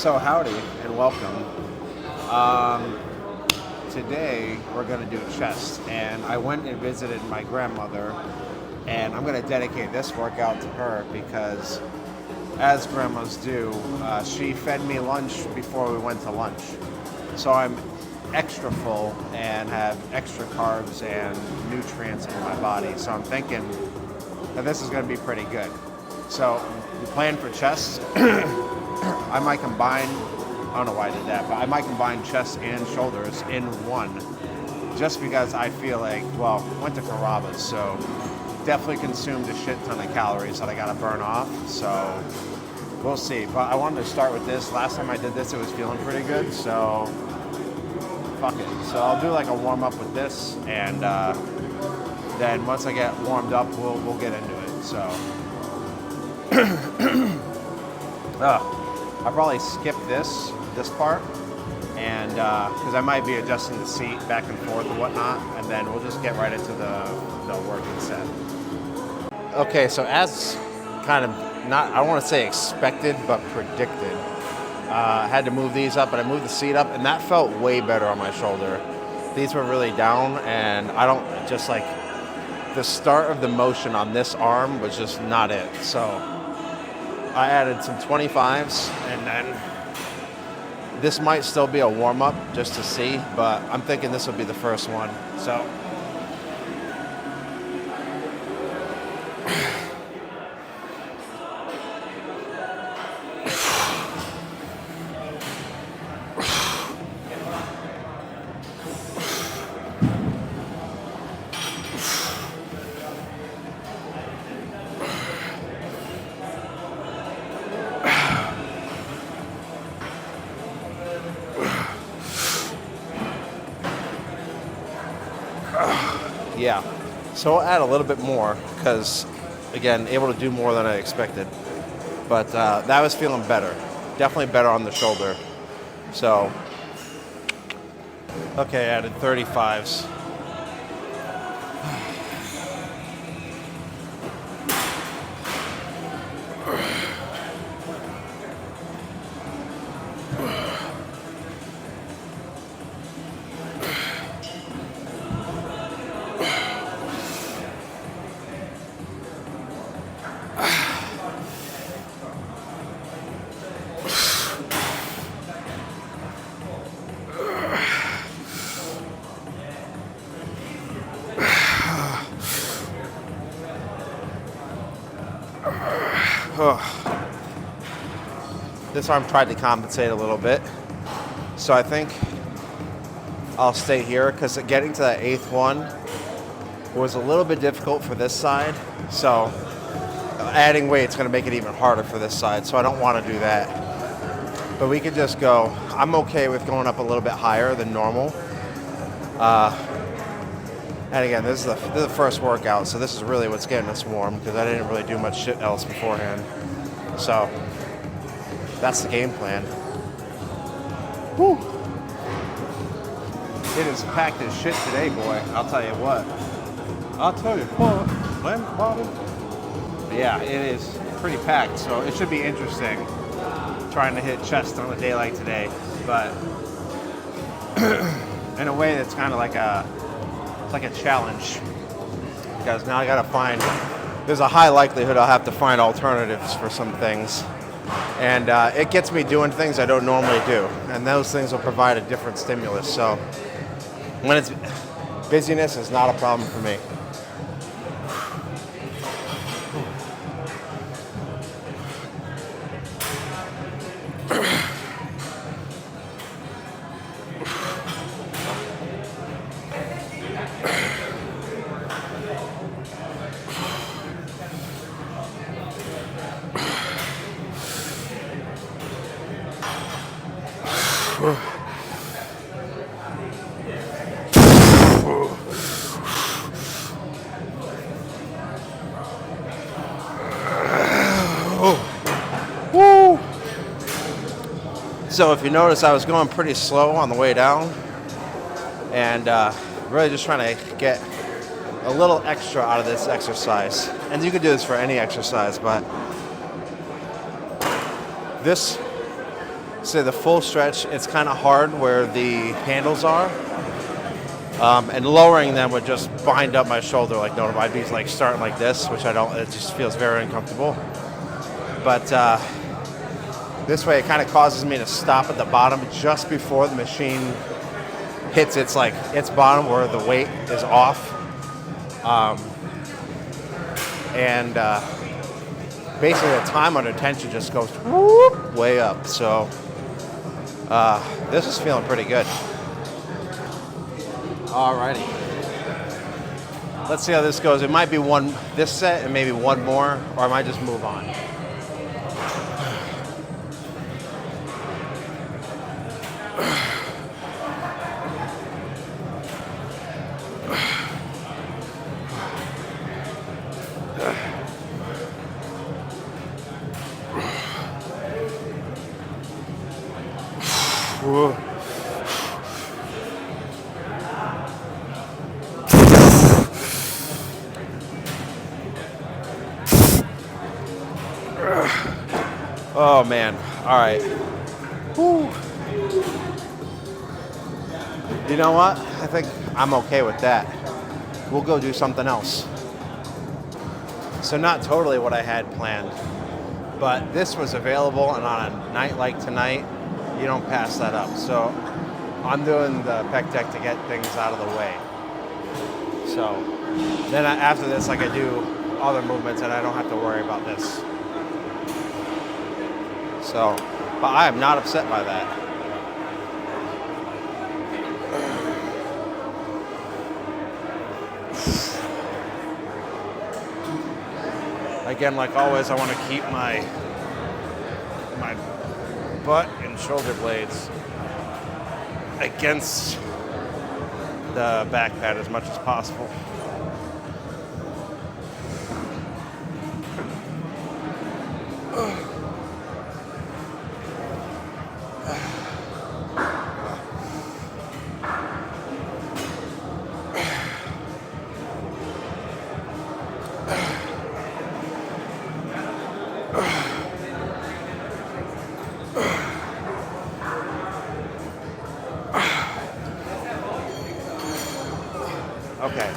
So howdy and welcome. Today we're going to do chest, and I went and visited my grandmother, and I'm going to dedicate this workout to her because, as grandmas do, she fed me lunch before we went to lunch. So I'm extra full and have extra carbs and nutrients in my body. So I'm thinking that this is going to be pretty good. So the plan for chest, I might combine, I don't know why I did that, but I might combine chest and shoulders in one, just because I feel like, well, went to Carrabba's, so definitely consumed a shit ton of calories that I gotta burn off, so we'll see. But I wanted to start with this. Last time I did this, it was feeling pretty good, so fuck it. So I'll do like a warm up with this, and then once I get warmed up, we'll get into it, so. I'll probably skip this part, and because I might be adjusting the seat back and forth and whatnot, and then we'll just get right into the working set. Okay, so as kind of not, I don't want to say expected, but predicted, I had to move these up, and I moved the seat up, and that felt way better on my shoulder. These were really down, and I don't, just like the start of the motion on this arm was just not it. So I added some 25s, and then this might still be a warm-up just to see, but I'm thinking this will be the first one. So yeah, so I'll add a little bit more because, again, able to do more than I expected. But that was feeling better. Definitely better on the shoulder. So, okay, I added 35s. This arm tried to compensate a little bit, so I think I'll stay here because getting to that 8th one was a little bit difficult for this side, so adding weight's going to make it even harder for this side, so I don't want to do that. But we could just go, I'm okay with going up a little bit higher than normal. And again, this is the first workout, so this is really what's getting us warm because I didn't really do much shit else beforehand. So that's the game plan. Whew. It is packed as shit today, boy. I'll tell you what. But yeah, it is pretty packed, so it should be interesting trying to hit chest on a day like today. But in a way, that's kind of like a challenge, because now I gotta find, there's a high likelihood I'll have to find alternatives for some things, and it gets me doing things I don't normally do, and those things will provide a different stimulus. So when it's busyness, is not a problem for me. So if you notice, I was going pretty slow on the way down, and really just trying to get a little extra out of this exercise. And you can do this for any exercise, but this So the full stretch, it's kind of hard where the handles are. And lowering them would just bind up my shoulder like normal. I'd be like starting like this, which I don't, it just feels very uncomfortable. But this way it kind of causes me to stop at the bottom just before the machine hits its bottom where the weight is off. And basically the time under tension just goes whoop, way up. So this is feeling pretty good. Alrighty. Let's see how this goes. It might be this set and maybe one more, or I might just move on. Oh man, all right. Whew. You know what? I think I'm okay with that. We'll go do something else. So not totally what I had planned, but this was available, and on a night like tonight, you don't pass that up. So I'm doing the pec deck to get things out of the way. So then after this, I can do other movements and I don't have to worry about this. So, but I am not upset by that. Again, like always, I want to keep my butt and shoulder blades against the back pad as much as possible. Okay.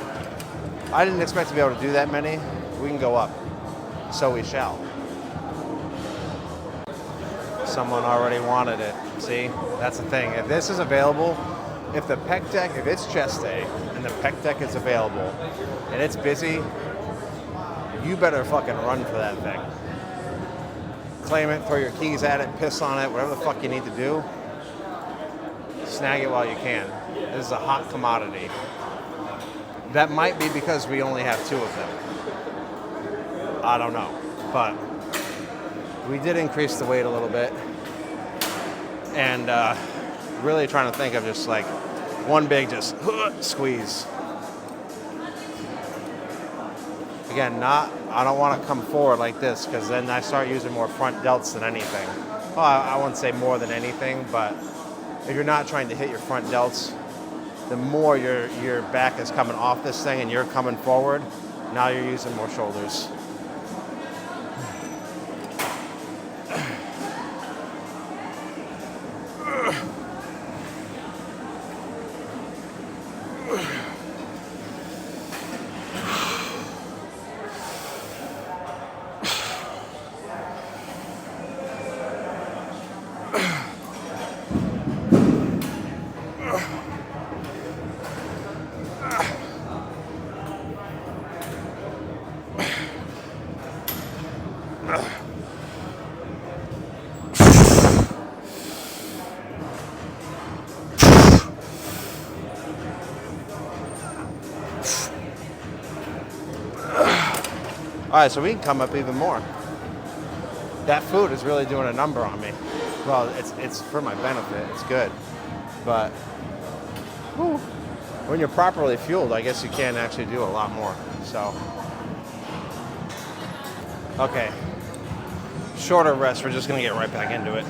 I didn't expect to be able to do that many. We can go up. So we shall. Someone already wanted it. See? That's the thing. If this is available, if the pec deck, if it's chest day and the pec deck is available and it's busy, you better fucking run for that thing. Claim it, throw your keys at it, piss on it, whatever the fuck you need to do. Snag it while you can. This is a hot commodity. That might be because we only have 2 of them. I don't know. But we did increase the weight a little bit. And really trying to think of just like one big just squeeze. Again, I don't want to come forward like this because then I start using more front delts than anything. Well, I wouldn't say more than anything, but if you're not trying to hit your front delts, the more your back is coming off this thing and you're coming forward, now you're using more shoulders. All right, so we can come up even more. That food is really doing a number on me. Well, it's for my benefit. It's good. But whew, when you're properly fueled, I guess you can actually do a lot more. So, okay. Shorter rest. We're just going to get right back into it.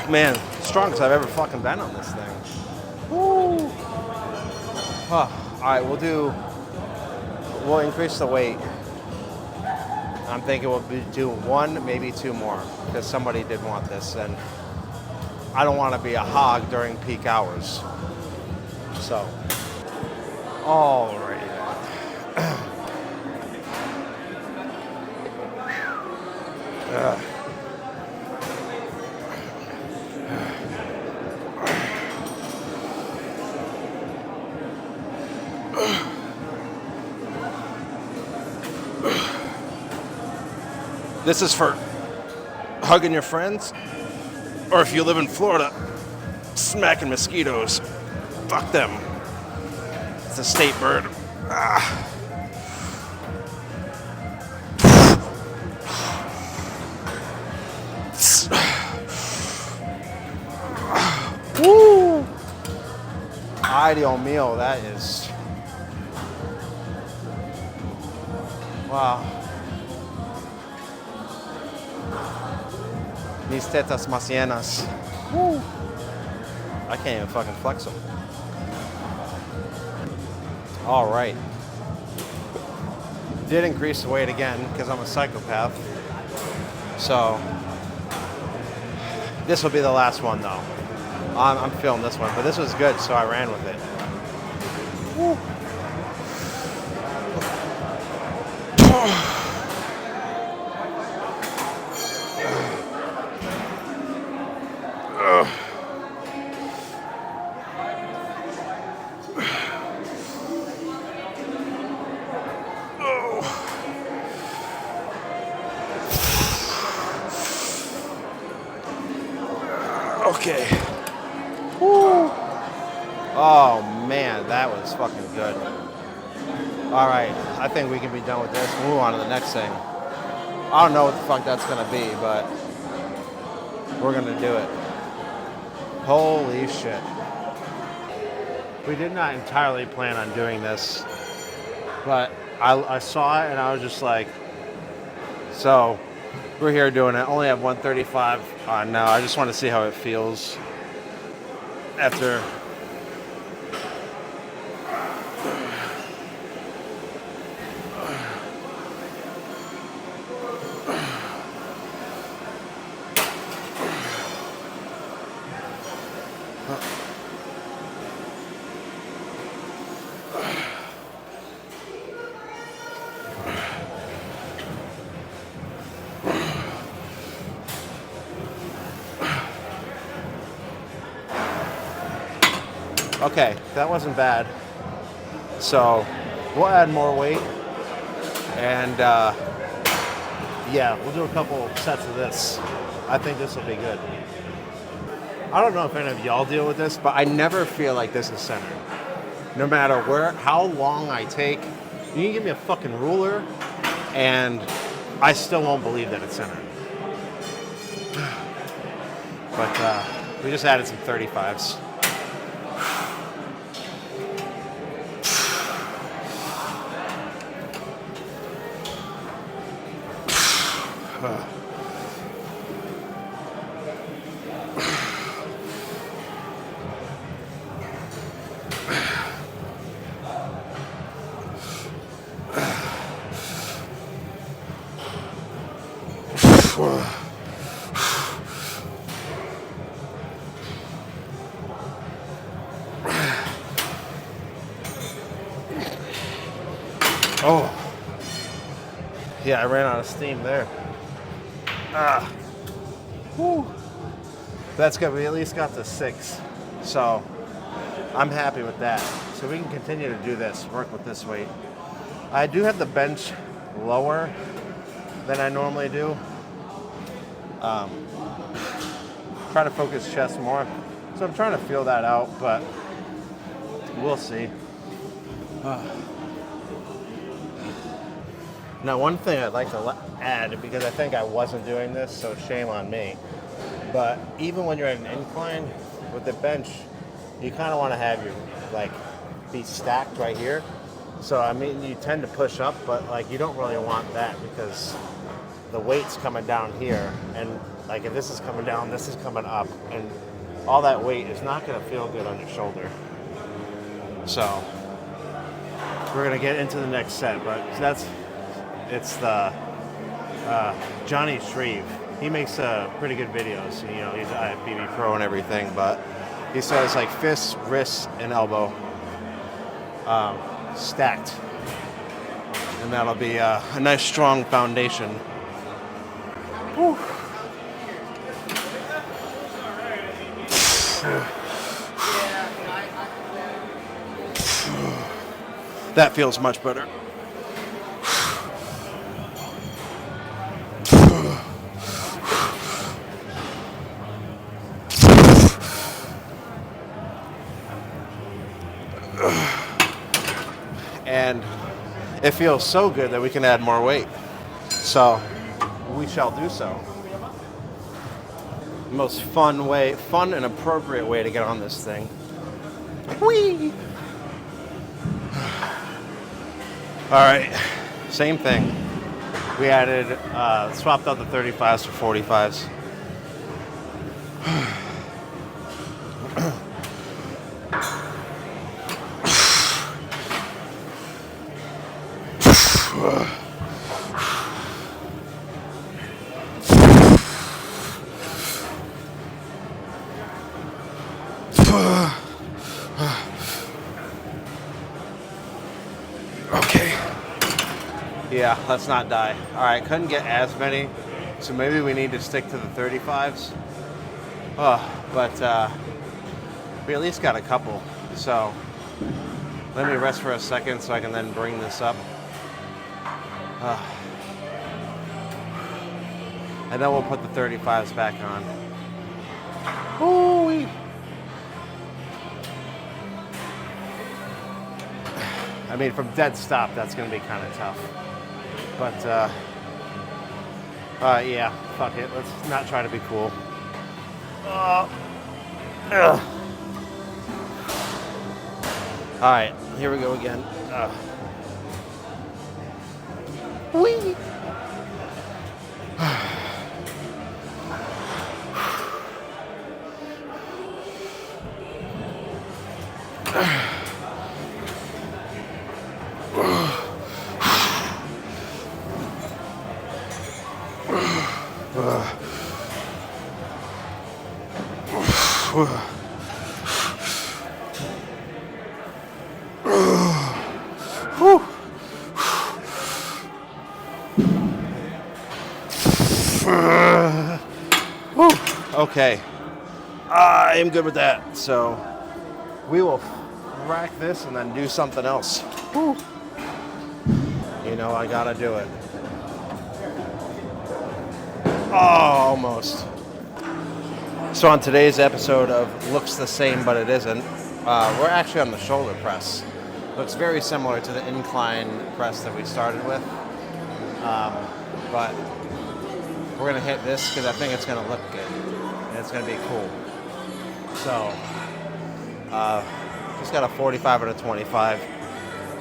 Man, strongest I've ever fucking been on this thing. Woo! All right, we'll increase the weight. I'm thinking we'll do one, maybe two more, because somebody did want this, and I don't want to be a hog during peak hours. So, alrighty then. This is for hugging your friends, or if you live in Florida, smacking mosquitoes. Fuck them. It's a state bird. Woo! Ideal meal, that is. Wow. Mis tetas más llenas. Woo. I can't even fucking flex them. All right. Did increase the weight again because I'm a psychopath. So this will be the last one though. I'm feeling this one, but this was good, so I ran with it. Woo. Okay. Woo. Oh man, that was fucking good. All right, I think we can be done with this. Move on to the next thing. I don't know what the fuck that's gonna be, but we're gonna do it. Holy shit. We did not entirely plan on doing this, but I saw it and I was just like, so we're here doing it. Only have 135 on now. I just want to see how it feels after. Okay, that wasn't bad. So we'll add more weight, and yeah, we'll do a couple sets of this. I think this will be good. I don't know if any of y'all deal with this, but I never feel like this is centered. No matter how long I take, you can give me a fucking ruler, and I still won't believe that it's centered. But we just added some 35s. Oh, yeah, I ran out of steam there. Whew. That's good. We at least got to 6, so I'm happy with that. So we can continue to do this, work with this weight. I do have the bench lower than I normally do. Try to focus chest more. So I'm trying to feel that out, but We'll see. Now, one thing I'd like to add, because I think I wasn't doing this, so shame on me, but even when you're at an incline with the bench, you kind of want to have your, like, be stacked right here. So, I mean, you tend to push up, but, like, you don't really want that because the weight's coming down here, and, like, if this is coming down, this is coming up, and all that weight is not going to feel good on your shoulder. So, we're going to get into the next set, but it's the Johnny Shreve. He makes pretty good videos. You know, he's a IFBB pro and everything, but he says like fists, wrists, and elbow stacked. And that'll be a nice strong foundation. Whew. That feels much better. And it feels so good that we can add more weight. So we shall do so. The most fun and appropriate way to get on this thing. Whee! All right, same thing. We added, swapped out the 35s for 45s. Okay. Yeah, let's not die. All right, couldn't get as many, so maybe we need to stick to the 35s. But we at least got a couple. So let me rest for a second so I can then bring this up. And then we'll put the 35s back on. Ooh-wee. I mean, from dead stop, that's going to be kind of tough. But, yeah, fuck it. Let's not try to be cool. All right, here we go again. Whee! Okay, I am good with that. So we will rack this and then do something else. Whew. You know, I gotta do it. Oh, almost. So on today's episode of Looks the Same But It Isn't, we're actually on the shoulder press. Looks very similar to the incline press that we started with, but we're gonna hit this because I think it's gonna look good and it's gonna be cool. So just got a 45 and a 25.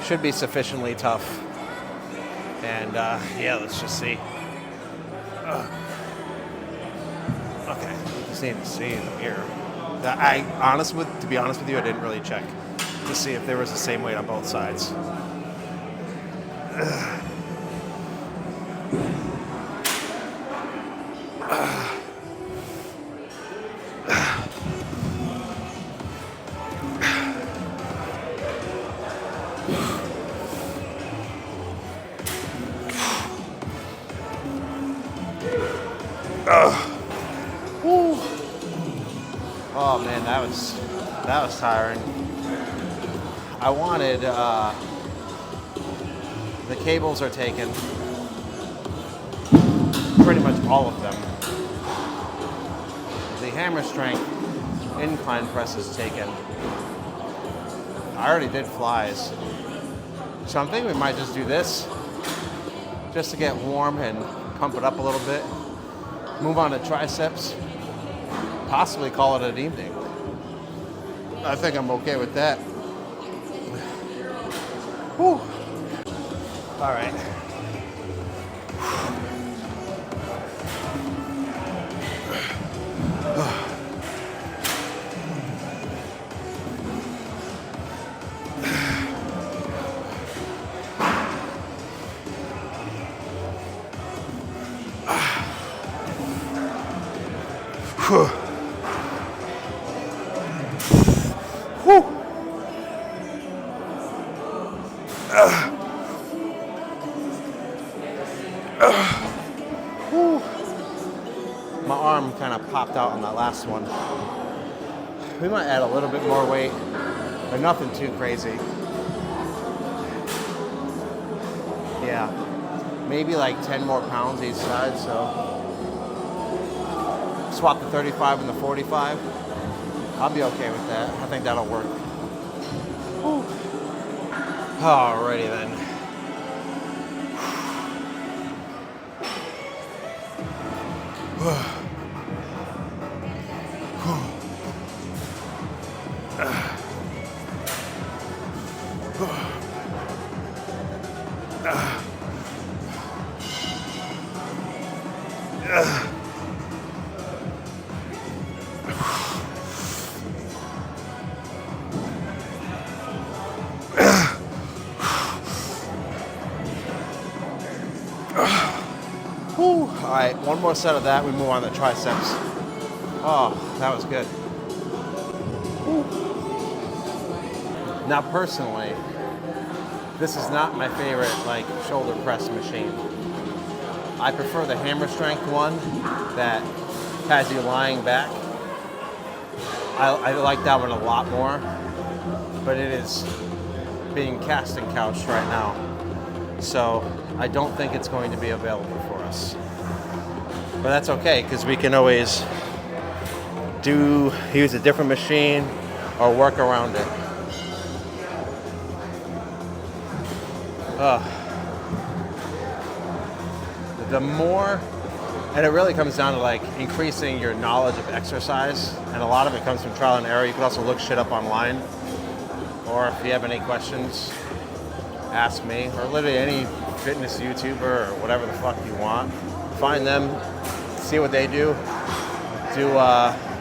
Should be sufficiently tough. And yeah, let's just see. Okay, just need to see in the mirror. To be honest with you, I didn't really check to see if there was the same weight on both sides. Oh man, that was tiring. I wanted the cables are taken, pretty much all of them. The hammer strength incline press is taken. I already did flies. So I'm thinking we might just do this just to get warm and pump it up a little bit. Move on to triceps. Possibly call it an evening. I think I'm okay with that. Whew. All right. Whew. My arm kind of popped out on that last one. We might add a little bit more weight, but nothing too crazy. Yeah, maybe like 10 more pounds each side, so swap the 35 and the 45. I'll be okay with that. I think that'll work. Whew. Alrighty then. All right, one more set of that. We move on to triceps. Oh, that was good. Whew. Now, personally, this is not my favorite like shoulder press machine. I prefer the hammer strength one that has you lying back. I like that one a lot more, but it is being casting couched right now, so I don't think it's going to be available for us. But that's okay, because we can always use a different machine or work around it. The more, and it really comes down to like increasing your knowledge of exercise, and a lot of it comes from trial and error. You can also look shit up online, or if you have any questions, ask me, or literally any fitness YouTuber or whatever the fuck you want. Find them, see what they do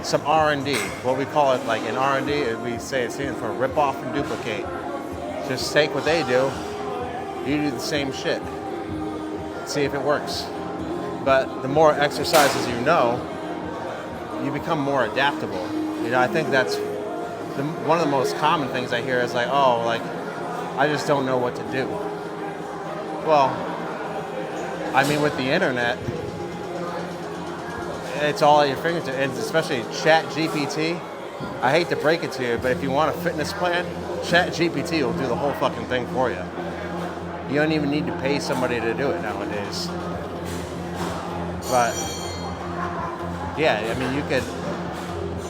some R&D. What we call it, like in R&D, we say it's standing for rip off and duplicate. Just take what they do, you do the same shit. See if it works. But the more exercises you know, you become more adaptable. You know, I think that's one of the most common things I hear is like, oh, like, I just don't know what to do. Well, I mean, with the internet, it's all at your fingertips, and especially ChatGPT. I hate to break it to you, but if you want a fitness plan, ChatGPT will do the whole fucking thing for you. You don't even need to pay somebody to do it nowadays. But yeah, I mean, you could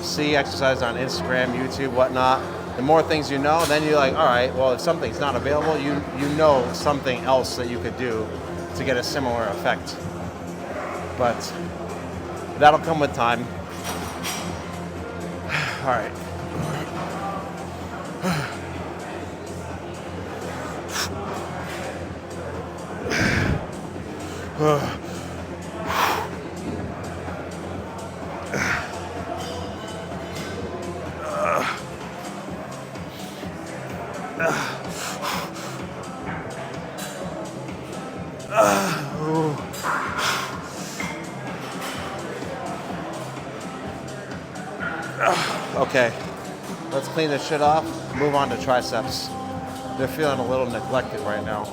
see exercise on Instagram, YouTube, whatnot. The more things you know, then you're like, all right, well, if something's not available, you know something else that you could do to get a similar effect. But that'll come with time. All right. Okay, let's clean this shit off, move on to triceps. They're feeling a little neglected right now.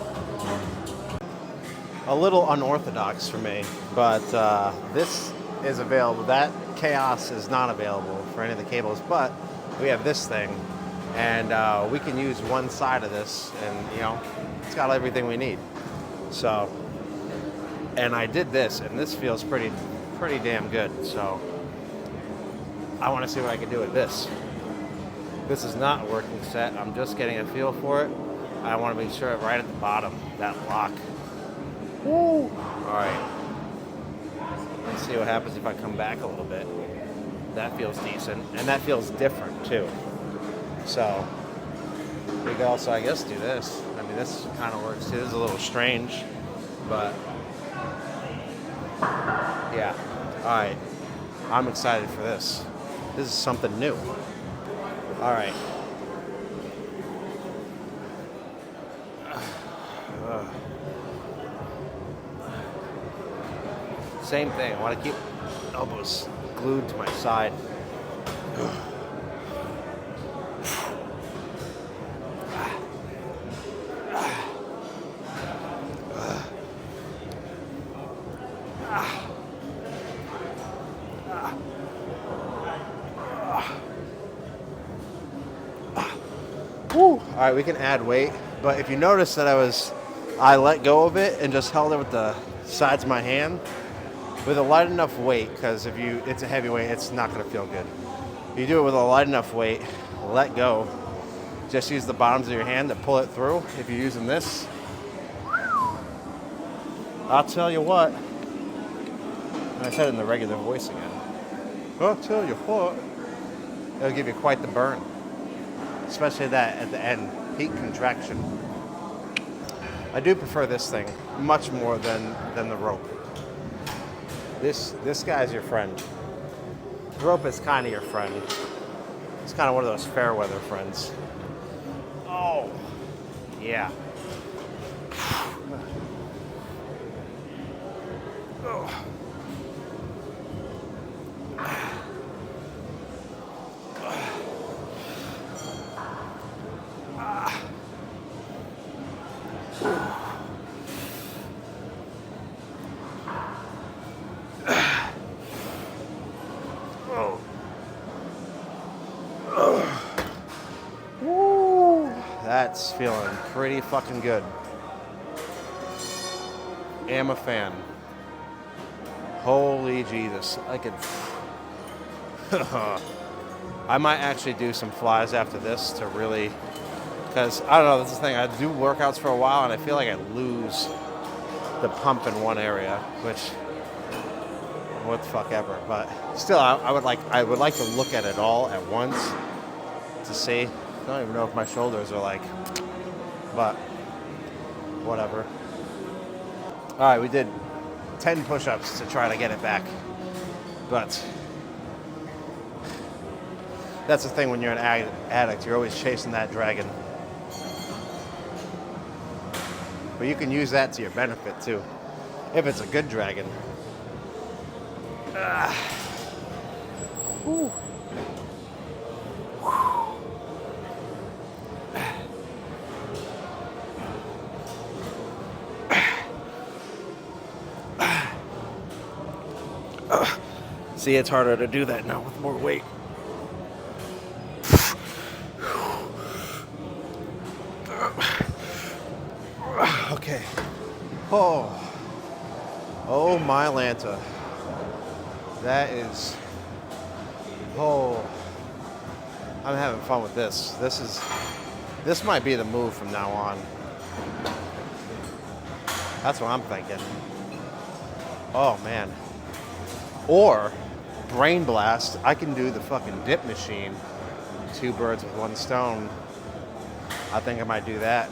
A little unorthodox for me, but this is available. That Chaos is not available for any of the cables, but we have this thing, and we can use one side of this, and you know, it's got everything we need. So, and I did this, and this feels pretty damn good. So, I want to see what I can do with this. This is not a working set. I'm just getting a feel for it. I want to make sure right at the bottom, that lock. Woo! All right. Let's see what happens if I come back a little bit. That feels decent, and that feels different too. So we could also, I guess, do this. I mean, this kind of works too. This is a little strange, but yeah. All right. I'm excited for this. This is something new. All right. Same thing. I want to keep elbows glued to my side. Woo. All right, we can add weight, but if you notice that I let go of it and just held it with the sides of my hand with a light enough weight, because it's a heavy weight, it's not going to feel good. If you do it with a light enough weight, let go. Just use the bottoms of your hand to pull it through. If you're using this, I'll tell you what. And I said it in the regular voice again. I'll tell you what. It'll give you quite the burn. Especially that at the end, heat contraction. I do prefer this thing much more than the rope. This guy's your friend. The rope is kind of your friend. It's kind of one of those fair weather friends. Oh, yeah. Oh. That's feeling pretty fucking good. Am a fan. Holy Jesus. I could... I might actually do some flies after this to really... Because, I don't know, this is the thing. I do workouts for a while and I feel like I lose the pump in one area, which... What the fuck ever. But still, I would like to look at it all at once to see. I don't even know if my shoulders are like, but whatever. All right, we did 10 push-ups to try to get it back. But that's the thing when you're an addict, you're always chasing that dragon. But you can use that to your benefit too, if it's a good dragon. Whew. See, it's harder to do that now with more weight. Okay. Oh my Lanta. That is... Oh. I'm having fun with this. This might be the move from now on. That's what I'm thinking. Oh, man. Or, brain blast, I can do the fucking dip machine. 2 birds with 1 stone. I think I might do that.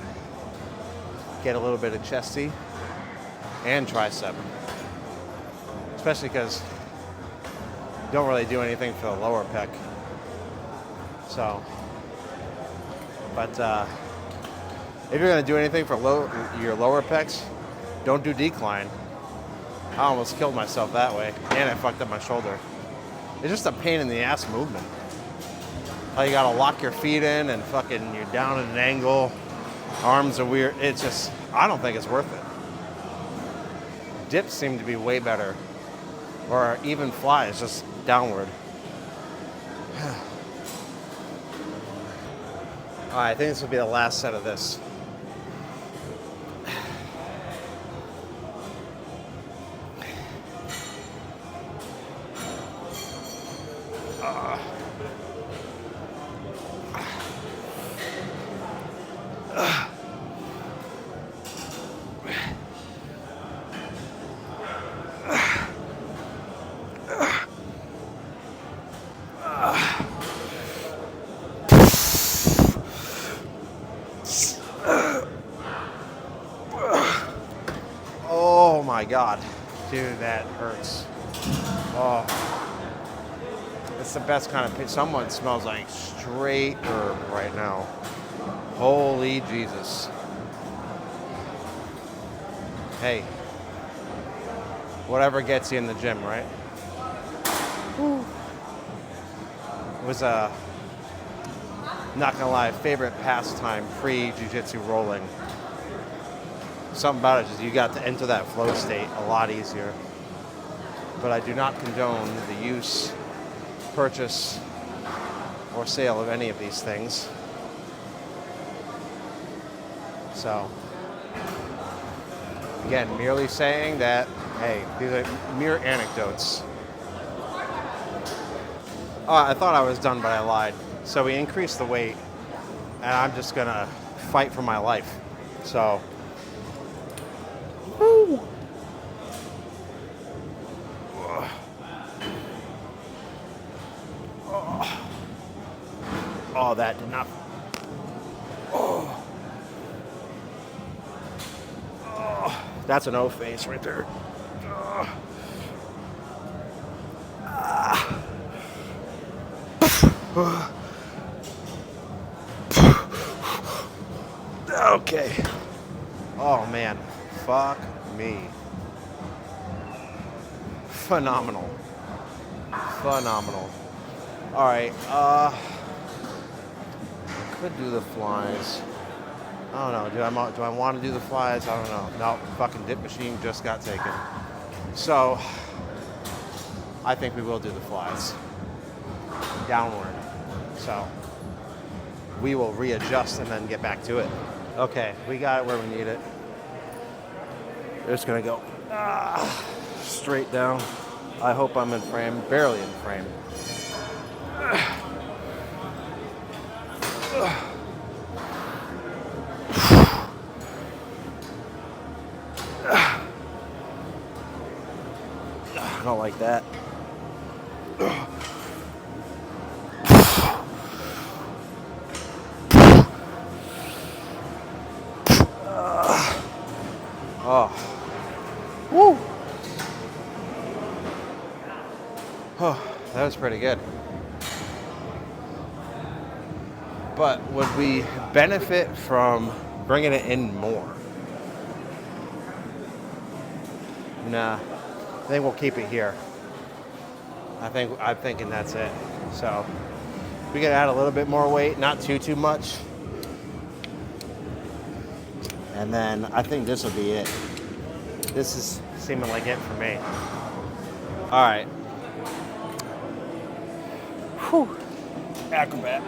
Get a little bit of chesty and tricep. Especially because you don't really do anything for the lower pec. So, but if you're gonna do anything for your lower pecs, don't do decline. I almost killed myself that way, and I fucked up my shoulder. It's just a pain in the ass movement. How you gotta lock your feet in and fucking you're down at an angle. Arms are weird. It's just, I don't think it's worth it. Dips seem to be way better. Or even flies, just downward. All right, I think this will be the last set of this. Oh my God, dude, that hurts. Oh, it's the best kind of pain. Someone smells like straight herb right now. Holy Jesus. Hey, whatever gets you in the gym, right? It was not gonna lie, favorite pastime, free jiu-jitsu rolling. Something about it is you got to enter that flow state a lot easier. But I do not condone the use, purchase, or sale of any of these things. So, again, merely saying that, hey, these are mere anecdotes. Oh, I thought I was done, but I lied. So we increased the weight, and I'm just gonna fight for my life. So, woo. Oh, that did not. Oh. Oh, that's an O face right there. Oh. Ah. Okay. Oh man, fuck me. Phenomenal. Phenomenal. All right. Could do the flies. I don't know. Do I want to do the flies? I don't know. No, fucking dip machine just got taken. So I think we will do the flies. Downward. So we will readjust and then get back to it. Okay, we got it where we need it. We're just gonna go straight down. I hope I'm in frame, barely in frame. I don't like that. Oh. Woo. Oh, that was pretty good. But would we benefit from bringing it in more? Nah. I think we'll keep it here. I'm thinking that's it. So we can add a little bit more weight, not too much. And then I think this will be it. This is seeming like it for me. All right. Whew. Acrobat.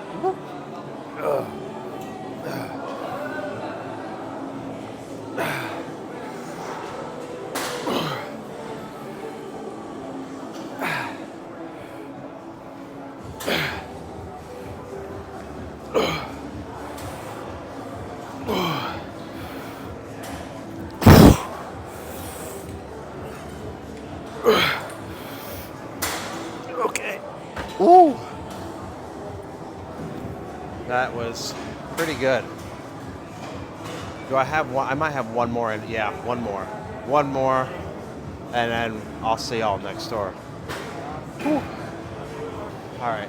Okay. Woo. That was pretty good. Do I have one? I might have one more. Yeah, one more. One more. And then I'll see y'all next door. Whew. All right.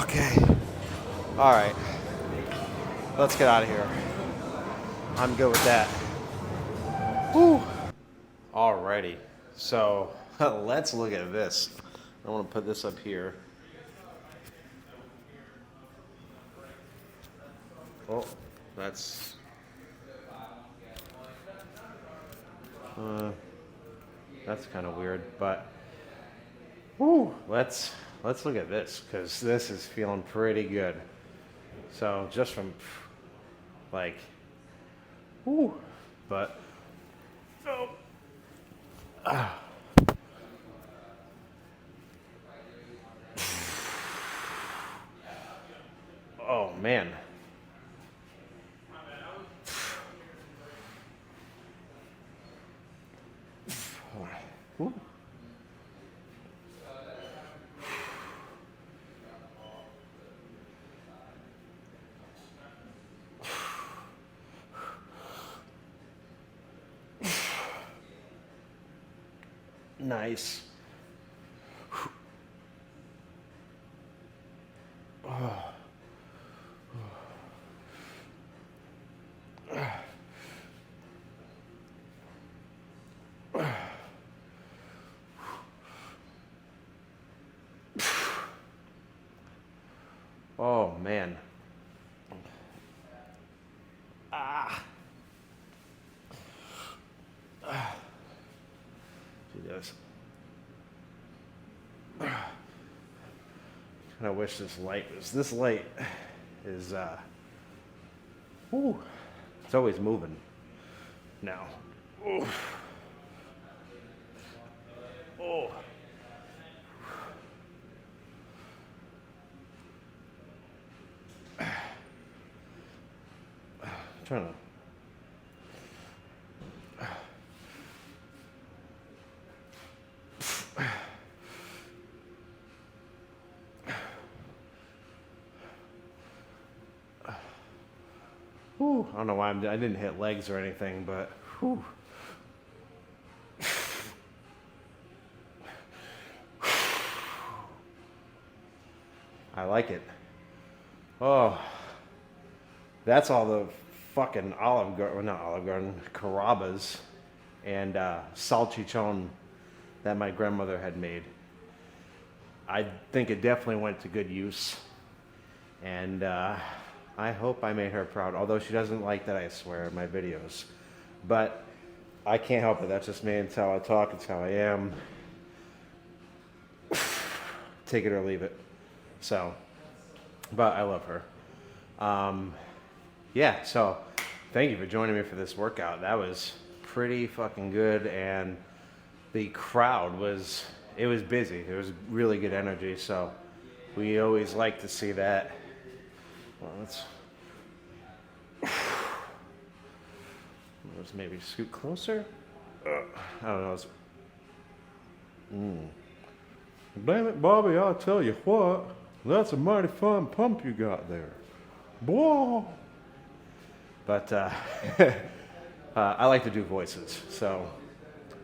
Okay. All right. Let's get out of here. I'm good with that. Whew. Alrighty. So let's look at this. I want to put this up here. Oh, that's kind of weird, but Woo, let's look at this, because this is feeling pretty good. So just from like, woo, but oh, oh man. Woo. Nice. Oh man. She does. I wish this light was. This light is. Ooh, it's always moving. Now. Ooh. Oh. Trying to. Whew, I don't know why I didn't hit legs or anything, but whew. I like it. Oh, that's all the fucking Olive Garden, well, not Olive Garden, Carrabba's and salchichon that my grandmother had made. I think it definitely went to good use, and I hope I made her proud, although she doesn't like that I swear in my videos. But I can't help it. That's just me. It's how I talk. It's how I am. Take it or leave it. So, but I love her. Yeah, so thank you for joining me for this workout. That was pretty fucking good, and the crowd was, it was busy. There was really good energy, so we always like to see that. Well, let's maybe scoot closer. I don't know. Damn it, Bobby, I'll tell you what. That's a mighty fun pump you got there. Boy. But I like to do voices, so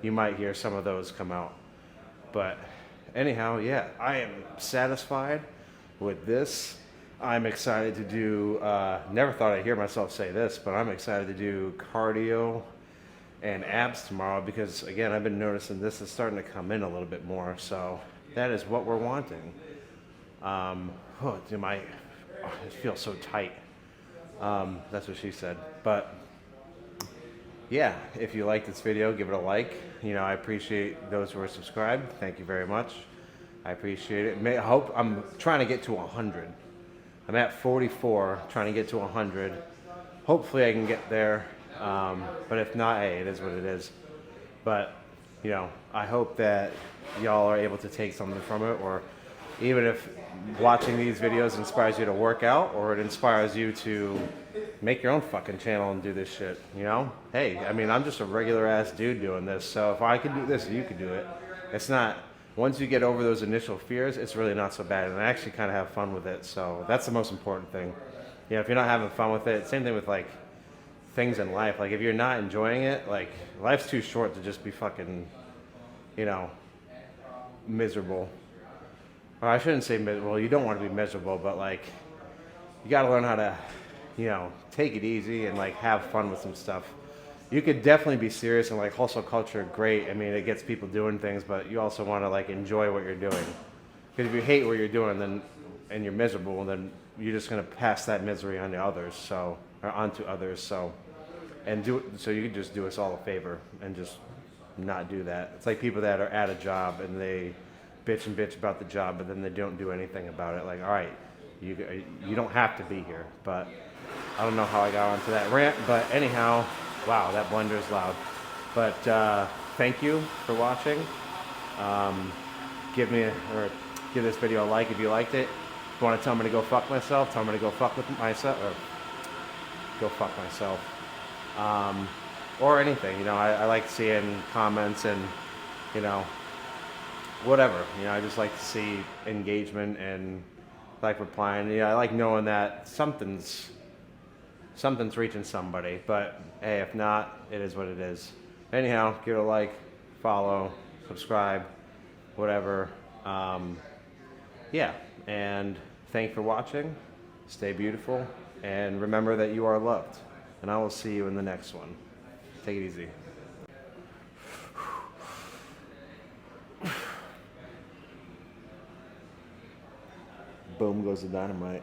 you might hear some of those come out. But anyhow, yeah, I am satisfied with this. I'm excited to do, never thought I'd hear myself say this, but I'm excited to do cardio and abs tomorrow because, again, I've been noticing this is starting to come in a little bit more, so that is what we're wanting. It feels so tight. That's what she said. But yeah, if you like this video, give it a like. You know, I appreciate those who are subscribed. Thank you very much. I appreciate it. I hope I'm trying to get to 100. I'm at 44, trying to get to 100. Hopefully I can get there. But if not, hey, it is what it is. But, you know, I hope that y'all are able to take something from it, or even if watching these videos inspires you to work out, or it inspires you to make your own fucking channel and do this shit, you know? Hey, I mean, I'm just a regular ass dude doing this, so if I can do this, you can do it. It's not, once you get over those initial fears, it's really not so bad, and I actually kind of have fun with it, so that's the most important thing. You know, if you're not having fun with it, same thing with like things in life. Like if you're not enjoying it, like life's too short to just be fucking, you know, miserable. Or I shouldn't say miserable, you don't want to be miserable, but like, you got to learn how to, you know, take it easy and like have fun with some stuff. You could definitely be serious, and like hustle culture, great. I mean, it gets people doing things, but you also want to like enjoy what you're doing. Because if you hate what you're doing, then and you're miserable, then you're just gonna pass that misery on to others. So, or onto others. So, and do so you can just do us all a favor and just not do that. It's like people that are at a job and they bitch and bitch about the job, but then they don't do anything about it. Like, all right, you don't have to be here. But I don't know how I got onto that rant. But anyhow, wow, that blender is loud. But thank you for watching. Give this video a like if you liked it. If you want to tell me to go fuck myself, tell me to go fuck with myself, or go fuck myself. Or anything, you know, I like seeing comments and, you know, whatever. You know, I just like to see engagement and like replying. Yeah, I like knowing that something's reaching somebody. But hey, if not, it is what it is. Anyhow, give it a like, follow, subscribe, whatever. Yeah, and thank you for watching. Stay beautiful, and remember that you are loved. And I will see you in the next one. Take it easy. Boom goes the dynamite.